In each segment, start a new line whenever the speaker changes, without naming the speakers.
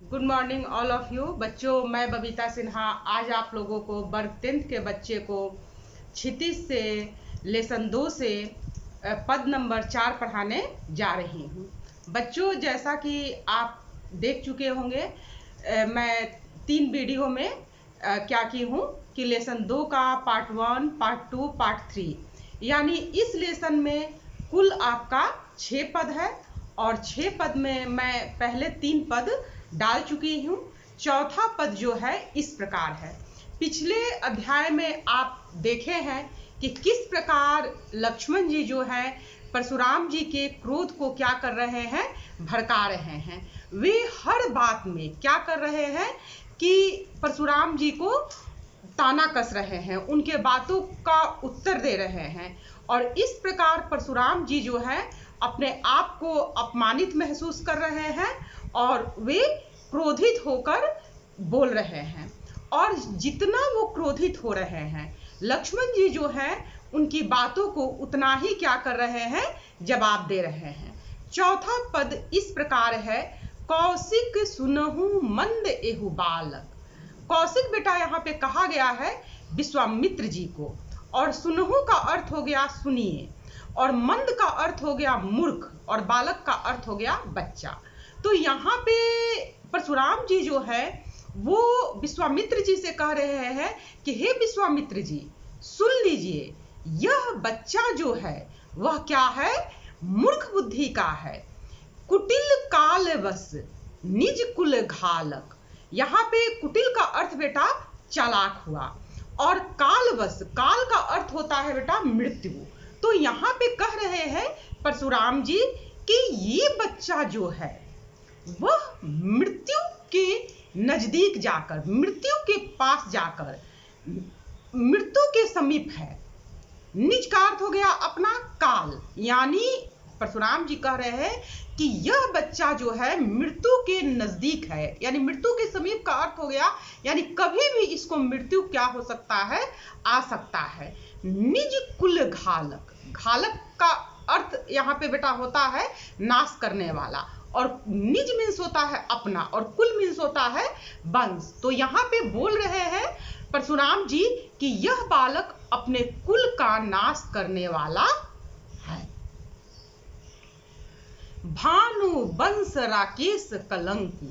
Good morning all of you बच्चों। मैं बबीता सिन्हा आज आप लोगों को वर्ग 10th के बच्चे को क्षितिज से लेसन 2 से पद नंबर 4 पढ़ाने जा रही हूँ। बच्चों, जैसा कि आप देख चुके होंगे, मैं 3 वीडियो में क्या की हूँ कि लेसन 2 का पार्ट 1, पार्ट 2, पार्ट 3, यानी इस लेसन में कुल आपका 6 पद है और 6 पद में मैं पहले 3 पद डाल चुकी हूँ। चौथा पद जो है इस प्रकार है। पिछले अध्याय में आप देखे हैं कि किस प्रकार लक्ष्मण जी जो है परशुराम जी के क्रोध को क्या कर रहे हैं, भड़का रहे हैं। वे हर बात में क्या कर रहे हैं कि परशुराम जी को ताना कस रहे हैं, उनके बातों का उत्तर दे रहे हैं और इस प्रकार परशुराम जी जो है अपने आप को अपमानित महसूस कर रहे हैं और वे क्रोधित होकर बोल रहे हैं। और जितना वो क्रोधित हो रहे हैं, लक्ष्मण जी जो है उनकी बातों को उतना ही क्या कर रहे हैं, जवाब दे रहे हैं। चौथा पद इस प्रकार है, कौशिक सुनहु मंद एहु बालक। कौशिक बेटा यहाँ पे कहा गया है विश्वामित्र जी को, और सुनहु का अर्थ हो गया सुनिए, और मंद का अर्थ हो गया मूर्ख, और बालक का अर्थ हो गया बच्चा। तो यहाँ पे परशुराम जी जो है वो विश्वामित्र जी से कह रहे हैं कि हे विश्वामित्र जी, सुन लीजिए, यह बच्चा जो है वह क्या है, मूर्ख बुद्धि का है। कुटिल काल बस निज कुल घालक। यहाँ पे कुटिल का अर्थ बेटा चालाक हुआ, और कालवश, काल का अर्थ होता है बेटा मृत्यु। तो यहाँ पे कह रहे हैं परशुराम जी कि ये बच्चा जो है वह मृत्यु के नजदीक जाकर, मृत्यु के पास जाकर, मृत्यु के समीप है। निज का अर्थ हो गया अपना काल, यानी परशुराम जी कह रहे हैं कि यह बच्चा जो है मृत्यु के नजदीक है, यानी मृत्यु के समीप का अर्थ हो गया यानी कभी भी इसको मृत्यु क्या हो सकता है, आ सकता है। निज कुल घालक, घालक का अर्थ यहाँ पे बेटा होता है नाश करने वाला, और निज मीन्स होता है अपना, और कुल मीन्स होता है वंश। तो यहाँ पे बोल रहे हैं परशुराम जी कि यह बालक अपने कुल का नाश करने वाला है। भानु वंश राकेश कलंकु।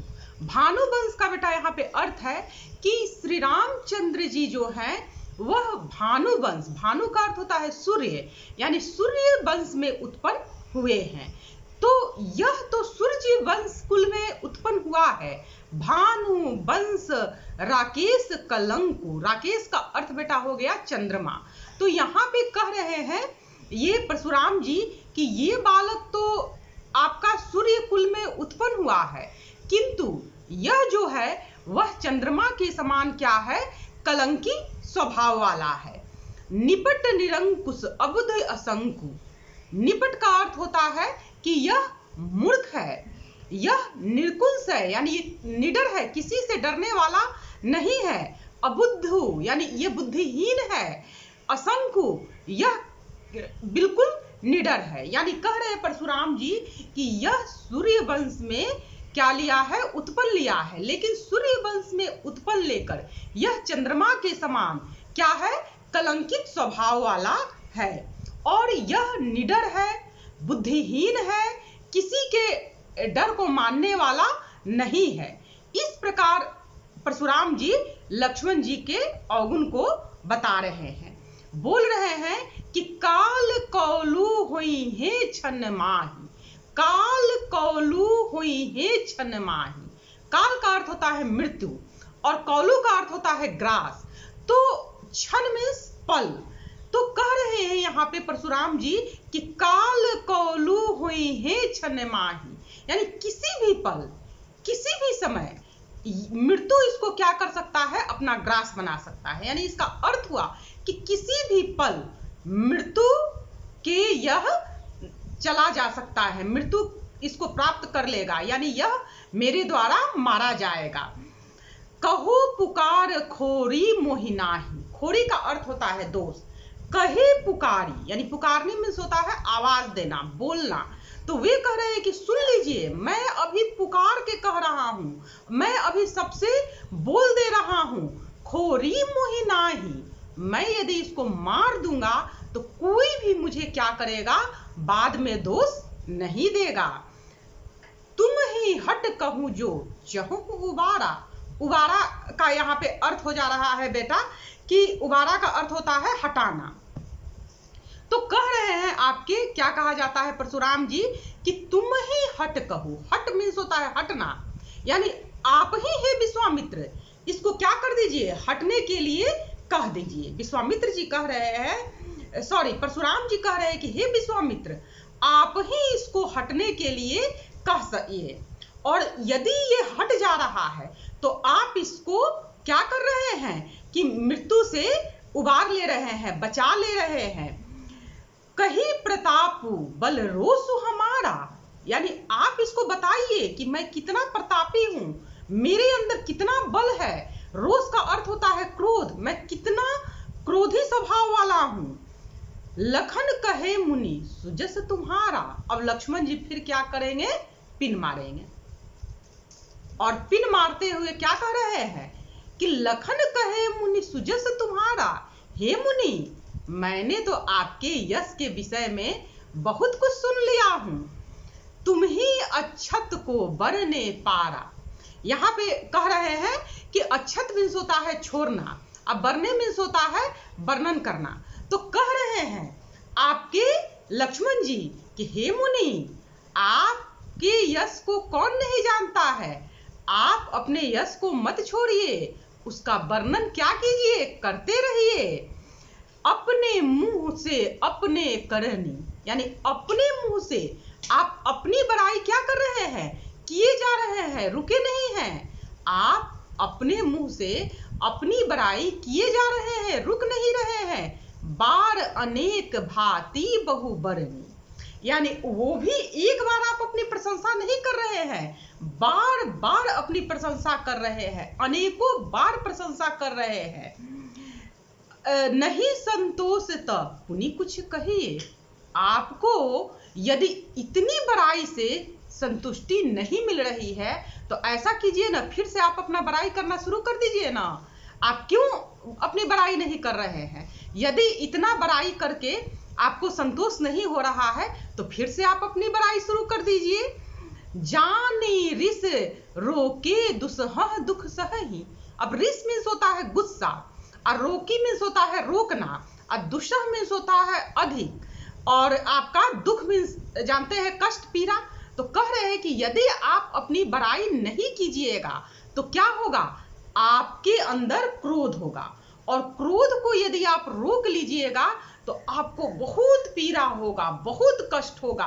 भानु वंश का बेटा यहाँ पे अर्थ है कि श्री रामचंद्र जी जो है वह भानु वंश, भानु का अर्थ होता है सूर्य, यानी सूर्य वंश में उत्पन्न हुए हैं। तो यह तो सूर्य वंश कुल में उत्पन्न हुआ है। भानु वंश राकेश कलंकु, राकेश का अर्थ बेटा हो गया चंद्रमा। तो यहाँ पे कह रहे हैं ये परशुराम जी कि ये बालक तो आपका सूर्य कुल में उत्पन्न हुआ है, किंतु यह जो है वह चंद्रमा के समान क्या है, कलंकी स्वभाव वाला है। निपट निरंकुश अबुध असंकु। निपट का अर्थ होता है कि यह मूर्ख है, यह निर्कुश है, यानी ये निडर है, किसी से डरने वाला नहीं है। अबुद्धु यानी ये बुद्धिहीन है। असंकु यह बिल्कुल निडर है, यानी कह रहे हैं परशुराम जी कि यह सूर्य वंश में क्या लिया है, उत्पन्न लिया है, लेकिन सूर्य वंश में उत्पन्न लेकर यह चंद्रमा के समान क्या है, कलंकित स्वभाव वाला है, और यह निडर है, बुद्धिहीन है, किसी के डर को मानने वाला नहीं है। इस प्रकार परशुराम जी लक्ष्मण जी के अवगुण को बता रहे हैं। बोल रहे हैं कि काल कौलू हुई है छन माही। काल कौलू हुई है छन माही। काल का अर्थ होता है मृत्यु और कौलू का अर्थ होता है ग्रास। तो छन में पल। तो कह रहे हैं यहाँ पे परशुराम जी कि काल कौलू हुई है छन माही, यानी किसी भी पल, किसी भी समय मृत्यु इसको क्या कर सकता है, अपना ग्रास बना सकता है। यानी इसका अर्थ हुआ कि किसी भी पल मृत्यु के यह चला जा सकता है, मृत्यु इसको प्राप्त कर लेगा, यानी यह मेरे द्वारा मारा जाएगा। कहो पुकार खोरी मोहिनाही। खोरी का अर्थ होता है दोष। कहे पुकारी यानी पुकारने में होता है आवाज देना, बोलना। तो वे कह रहे हैं कि सुन लीजिए, मैं अभी पुकार के कह रहा हूं, मैं अभी सबसे बोल दे रहा हूं, खोरी मोहि नाही, मैं यदि इसको मार दूंगा तो कोई भी मुझे क्या करेगा, बाद में दोष नहीं देगा। तुम ही हट कहूं जो चहूं उबारा। उबारा का यहाँ पे अर्थ हो जा रहा है बेटा कि उबारा का अर्थ होता है हटाना। तो कह रहे हैं आपके क्या कहा जाता है परशुराम जी कि तुम ही हट कहो। हट मीन्स होता है हटना, यानी आप ही है विश्वामित्र, इसको क्या कर दीजिए, हटने के लिए कह दीजिए। विश्वामित्र जी कह रहे हैं, सॉरी परशुराम जी कह रहे हैं कि हे विश्वामित्र, आप ही इसको हटने के लिए कह सकिए, और यदि ये हट जा रहा है तो आप इसको क्या कर रहे हैं कि मृत्यु से उबार ले रहे हैं, बचा ले रहे हैं। कहीं प्रतापु बल रोसु हमारा, यानी आप इसको बताइए कि मैं कितना प्रतापी हूं, मेरे अंदर कितना बल है। रोष का अर्थ होता है क्रोध, मैं कितना क्रोधी स्वभाव वाला हूं। लखन कहे मुनि सुजस तुम्हारा। अब लक्ष्मण जी फिर क्या करेंगे, पिन मारेंगे, और पिन मारते हुए क्या कह रहे हैं कि लखन कहे मुनि सुजस तुम्हारा। हे मुनि, मैंने तो आपके यश के विषय में बहुत कुछ सुन लिया हूं, तुम ही अक्षत को बरने पारा। यहाँ पे कह रहे हैं कि अक्षत मीन्स होता है छोड़ना, अब बरने मीन्स होता है वर्णन करना। तो कह रहे हैं आपके लक्ष्मण जी कि हे मुनि, आपके यश को कौन नहीं जानता है, आप अपने यश को मत छोड़िए, उसका वर्णन क्या कीजिए, करते रहिए। अपने मुंह से अपने करनी, यानी अपने मुंह से आप अपनी बड़ाई क्या कर रहे हैं, किए जा रहे हैं, रुके नहीं हैं। आप अपने मुंह से अपनी बड़ाई किए जा रहे हैं, रुक नहीं रहे हैं। बार अनेक भांति बहु बरनी, यानी वो भी एक बार आप अपनी प्रशंसा नहीं कर रहे हैं, बार बार अपनी प्रशंसा कर रहे हैं, अनेकों बार प्रशंसा कर रहे हैं। नहीं संतोष तब पुनि कुछ कहिए। आपको यदि इतनी बड़ाई से संतुष्टि नहीं मिल रही है तो ऐसा कीजिए ना, फिर से आप अपना बड़ाई करना शुरू कर दीजिए ना। आप क्यों अपनी बड़ाई नहीं कर रहे हैं? यदि इतना बड़ाई करके आपको संतोष नहीं हो रहा है तो फिर से आप अपनी बड़ाई शुरू कर दीजिए। जानी रिस रोके दुसह दुख सहही। अब रिस मीन्स होता है गुस्सा, और रोकी मीन्स होता है रोकना, और दुसह मीन्स होता है अधिक, और आपका दुख मीन्स जानते हैं कष्ट, पीड़ा। तो कह रहे हैं कि यदि आप अपनी बड़ाई नहीं कीजिएगा तो क्या होगा, आपके अंदर क्रोध होगा, और क्रोध को यदि आप रोक लीजिएगा तो आपको बहुत पीड़ा होगा, बहुत कष्ट होगा।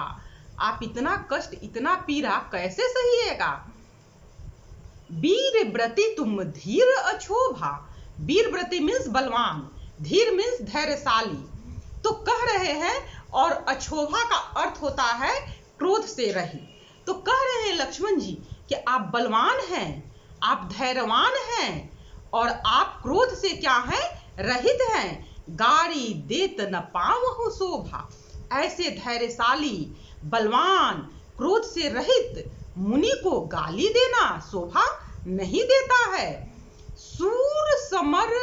आप इतना कष्ट, इतना पीड़ा कैसे सहिएगा? वीर व्रति तुम धीर अछोभा। वीर व्रति मीन्स बलवान, धीर मीन्स धैर्यशाली। तो कह रहे हैं, और अछोभा का अर्थ होता है क्रोध से रहित। तो कह रहे हैं लक्ष्मण जी कि आप बलवान हैं, आप धैर्यवान हैं, और आप क्रोध से क्या हैं, रहित हैं। गाड़ी देत न पावहु शोभा। ऐसे धैर्यशाली, बलवान, क्रोध से रहित मुनि को गाली देना शोभा नहीं देता है। सूर समर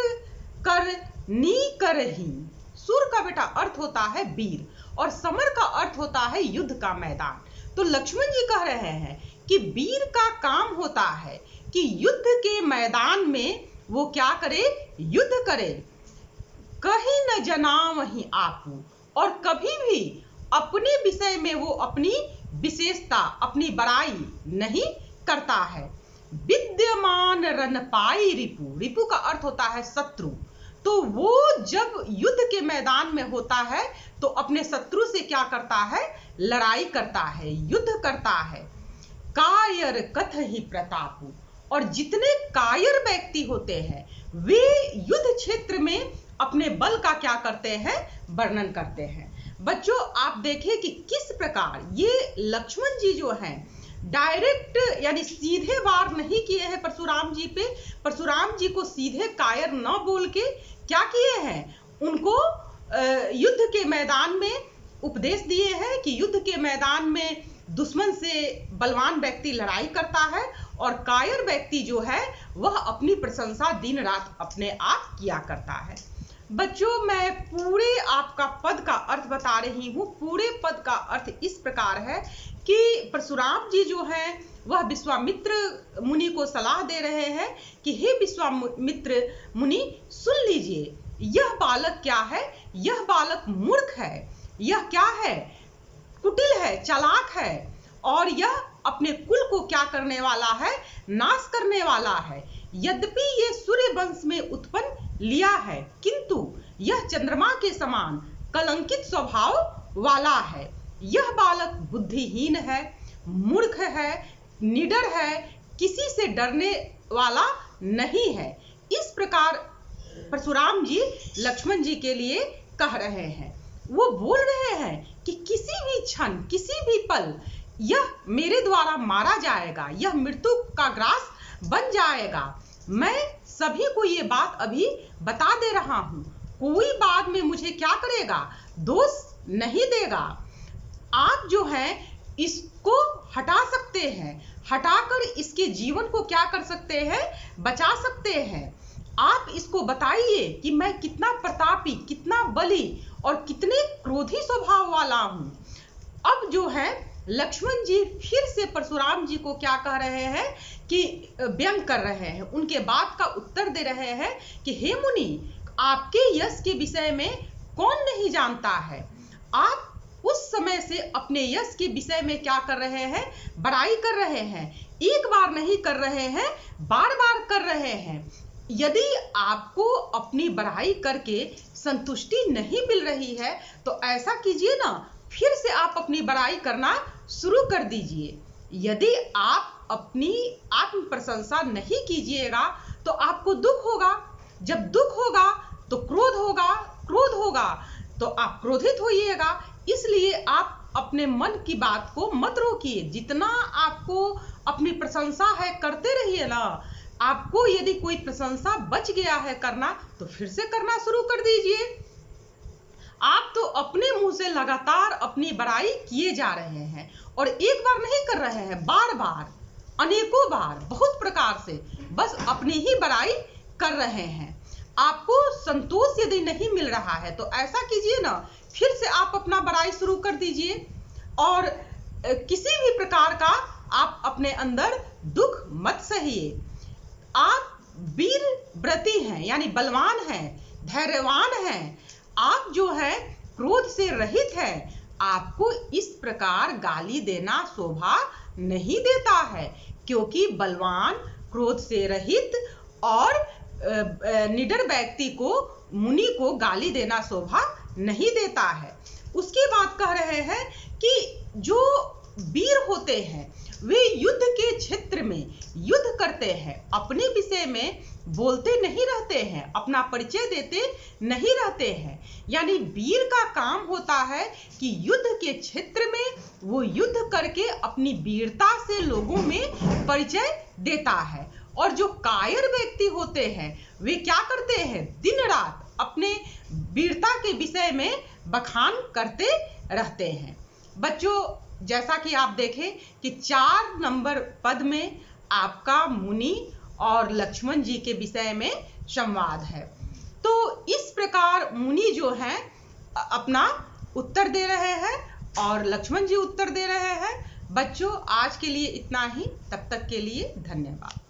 कर नी करही। सूर का बेटा अर्थ होता है वीर, और समर का अर्थ होता है युद्ध का मैदान। तो लक्ष्मण जी कह रहे हैं कि वीर का काम होता है कि युद्ध के मैदान में वो क्या करे, युद्ध करे। कहीं न जनावहि आपू, और कभी भी अपने विषय में वो अपनी विशेषता, अपनी बड़ाई नहीं करता है। विद्यमान रन पाई रिपु। रिपु का अर्थ होता है शत्रु। तो वो जब युद्ध के मैदान में होता है तो अपने शत्रु से क्या करता है, लड़ाई करता है, युद्ध करता है। कायर कथ ही प्रतापु। और जितने कायर व्यक्ति होते हैं वे युद्ध क्षेत्र में अपने बल का क्या करते हैं, वर्णन करते हैं। बच्चों आप देखिए कि किस प्रकार ये लक्ष्मण जी जो हैं डायरेक्ट यानी सीधे वार नहीं किए हैं परशुराम जी पे। परशुराम जी को सीधे कायर न बोल के क्या किए हैं, उनको युद्ध के मैदान में उपदेश दिए हैं कि युद्ध के मैदान में दुश्मन से बलवान व्यक्ति लड़ाई करता है और कायर व्यक्ति जो है वह अपनी प्रशंसा दिन रात अपने आप किया करता है। बच्चों, मैं पूरे आपका पद का अर्थ बता रही हूँ। पूरे पद का अर्थ इस प्रकार है कि परशुराम जी जो है वह विश्वामित्र मुनि को सलाह दे रहे हैं कि हे विश्वामित्र मुनि, सुन लीजिए, यह बालक क्या है? यह बालक मूर्ख है। यह क्या है? कुटिल है, चालाक है, और यह अपने कुल को क्या करने वाला है? नाश करने वाला है। यद्यपि ये सूर्य वंश में उत्पन्न लिया है, किंतु यह चंद्रमा के समान कलंकित स्वभाव वाला है। यह बालक बुद्धिहीन है, मूर्ख है, निडर है, किसी से डरने वाला नहीं है। इस प्रकार परशुराम जी लक्ष्मण जी के लिए कह रहे हैं। वो बोल रहे हैं कि किसी भी क्षण, किसी भी पल यह मेरे द्वारा मारा जाएगा, यह मृत्यु का ग्रास बन जाएगा। मैं सभी को ये बात अभी बता दे रहा हूं, कोई बाद में मुझे क्या करेगा? दोष नहीं देगा। आप जो है इसको हटा सकते हैं, हटाकर इसके जीवन को क्या कर सकते हैं? बचा सकते हैं। आप इसको बताइए कि मैं कितना प्रतापी, कितना बली और कितने क्रोधी स्वभाव वाला हूं। अब जो है लक्ष्मण जी फिर से परशुराम जी को क्या कह रहे हैं कि व्यंग कर रहे हैं, उनके बात का उत्तर दे रहे हैं कि हे मुनि, आपके यश के विषय में कौन नहीं जानता है? आप उस समय से अपने यश के विषय में क्या कर रहे हैं? बड़ाई कर रहे हैं। एक बार नहीं कर रहे हैं, बार बार कर रहे हैं। यदि आपको अपनी बड़ाई करके संतुष्टि नहीं मिल रही है तो ऐसा कीजिए ना, फिर से आप अपनी बड़ाई करना शुरू कर दीजिए। यदि आप अपनी आत्म प्रशंसा नहीं कीजिएगा तो आपको दुख होगा। जब दुख होगा तो क्रोध होगा, क्रोध होगा तो आप क्रोधित होइएगा। इसलिए आप अपने मन की बात को मत रोकिए। जितना आपको अपनी प्रशंसा है करते रहिए ना। आपको यदि कोई प्रशंसा बच गया है करना तो फिर से करना शुरू कर दीजिए। आप तो अपने मुंह से लगातार अपनी बड़ाई किए जा रहे हैं और एक बार नहीं कर रहे हैं, बार बार, अनेकों बार, बहुत प्रकार से बस अपनी ही बड़ाई कर रहे हैं। आपको संतोष यदि नहीं मिल रहा है तो ऐसा कीजिए ना, फिर से आप अपना बड़ाई शुरू कर दीजिए और किसी भी प्रकार का आप अपने अंदर दुख मत सहिए। आप वीर व्रती हैं, यानी बलवान हैं, धैर्यवान हैं। आप जो है क्रोध से रहित हैं। आपको इस प्रकार गाली देना शोभा नहीं देता है, क्योंकि बलवान, क्रोध से रहित और निडर व्यक्ति को, मुनि को गाली देना शोभा नहीं देता है। उसके बाद कह रहे हैं कि जो वीर होते हैं वे युद्ध के क्षेत्र में युद्ध करते हैं, अपने विषय में बोलते नहीं रहते हैं, अपना परिचय देते नहीं रहते हैं। यानी वीर का काम होता है कि युद्ध के क्षेत्र में वो युद्ध करके अपनी वीरता से लोगों में परिचय देता है। और जो कायर व्यक्ति होते हैं वे क्या करते हैं? दिन रात अपने वीरता के विषय में बखान करते रहते हैं। बच्चों, जैसा कि आप देखें कि 4 नंबर पद में आपका मुनि और लक्ष्मण जी के विषय में संवाद है। तो इस प्रकार मुनि जो हैं अपना उत्तर दे रहे हैं और लक्ष्मण जी उत्तर दे रहे हैं। बच्चों, आज के लिए इतना ही। तब तक के लिए धन्यवाद।